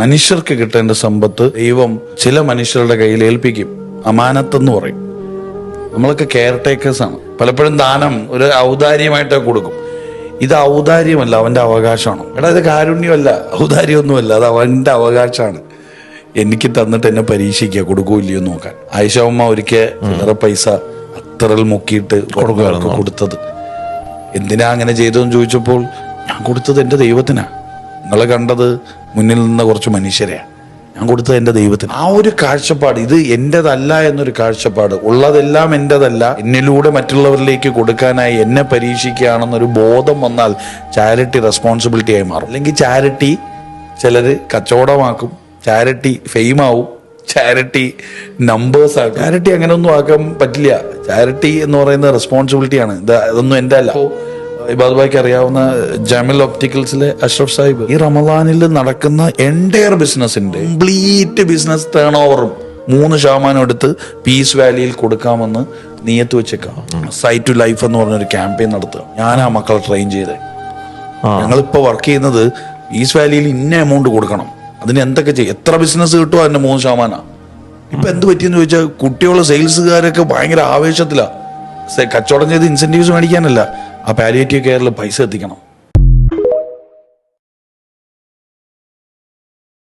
മനുഷ്യർക്ക് കിട്ടേണ്ട സമ്പത്ത് ദൈവം ചില മനുഷ്യരുടെ കയ്യിൽ ഏൽപ്പിക്കും. അമാനത്തെന്ന് പറയും. നമ്മളൊക്കെ കെയർ ടേക്കേഴ്സാണ്. പലപ്പോഴും ദാനം ഒരു ഔദാര്യമായിട്ട് കൊടുക്കും. ഇത് ഔദാര്യമല്ല, അവന്റെ അവകാശമാണ്. എടാ, ഇത് കാരുണ്യമല്ല, ഔദാര്യമൊന്നുമല്ല, അത് അവന്റെ അവകാശമാണ്. എനിക്ക് തന്നിട്ട് എന്നെ പരീക്ഷിക്കുക, കൊടുക്കൂല്ലയോ നോക്കാൻ. ആയിഷമ്മ ഒരിക്കൽ വേറെ പൈസ അത്തറൽ മുക്കിയിട്ട് കൊടുത്തത്. എന്തിനാ അങ്ങനെ ചെയ്തതെന്ന് ചോദിച്ചപ്പോൾ ഞാൻ കൊടുത്തത് എൻ്റെ ദൈവത്തിനാ. നിങ്ങളെ കണ്ടത് മുന്നിൽ നിന്ന കുറച്ച് മനുഷ്യരെയാ, ഞാൻ കൊടുത്തത് എൻ്റെ ദൈവത്തിന്. ആ ഒരു കാഴ്ചപ്പാട്, ഇത് എൻ്റെതല്ല എന്നൊരു കാഴ്ചപ്പാട്, ഉള്ളതെല്ലാം എൻ്റെതല്ല, എന്നിലൂടെ മറ്റുള്ളവരിലേക്ക് കൊടുക്കാനായി എന്നെ പരീക്ഷിക്കുകയാണെന്നൊരു ബോധം വന്നാൽ ചാരിറ്റി റെസ്പോൺസിബിലിറ്റി ആയി മാറും. അല്ലെങ്കിൽ ചാരിറ്റി ചിലര് കച്ചവടമാക്കും, ചാരിറ്റി ഫെയിമാവും, ചാരിറ്റി നമ്പേഴ്സ് ആക്കും. ചാരിറ്റി അങ്ങനെയൊന്നും ആക്കാൻ പറ്റില്ല. ചാരിറ്റി എന്ന് പറയുന്നത് റെസ്പോൺസിബിലിറ്റിയാണ്. ഇതൊന്നും എൻ്റെ അല്ല. ഇബാദ്ബായിക്ക് അറിയാവുന്ന ജാമിൽ ഒപ്റ്റിക്കൽസിലെ അഷ്റഫ് സാഹിബ് ഈ റമദാനിൽ നടക്കുന്ന എൻറ്റയർ ബിസിനസിന്റെ കംപ്ലീറ്റ് ബിസിനസ് ടേൺ ഓവറും 3% എടുത്ത് പീസ് വാലിയിൽ കൊടുക്കാമെന്ന് നിയത്ത് വെച്ചേക്കാം. സൈറ്റ് ടു ലൈഫ് എന്ന് പറഞ്ഞൊരു ക്യാമ്പയിൻ നടത്തുക. ഞാനാ മക്കളെ ട്രെയിൻ ചെയ്തേ. ഞങ്ങളിപ്പോൾ വർക്ക് ചെയ്യുന്നത് പീസ് വാലിയിൽ ഇന്ന എമൗണ്ട് കൊടുക്കണം, അതിന് എന്തൊക്കെ ചെയ്യും, എത്ര ബിസിനസ് കിട്ടുമോ അതിന്റെ 3%. ഇപ്പൊ എന്ത് പറ്റിയെന്ന് ചോദിച്ചാൽ കുട്ടികളുടെ സെയിൽസുകാരൊക്കെ ഭയങ്കര ആവേശത്തിലാണ്. കച്ചവടം ചെയ്ത് ഇൻസെന്റീവ്സ് മേടിക്കാനല്ല, ആ പാലിയേറ്റീവ് കെയറിൽ പൈസ എത്തിക്കണം.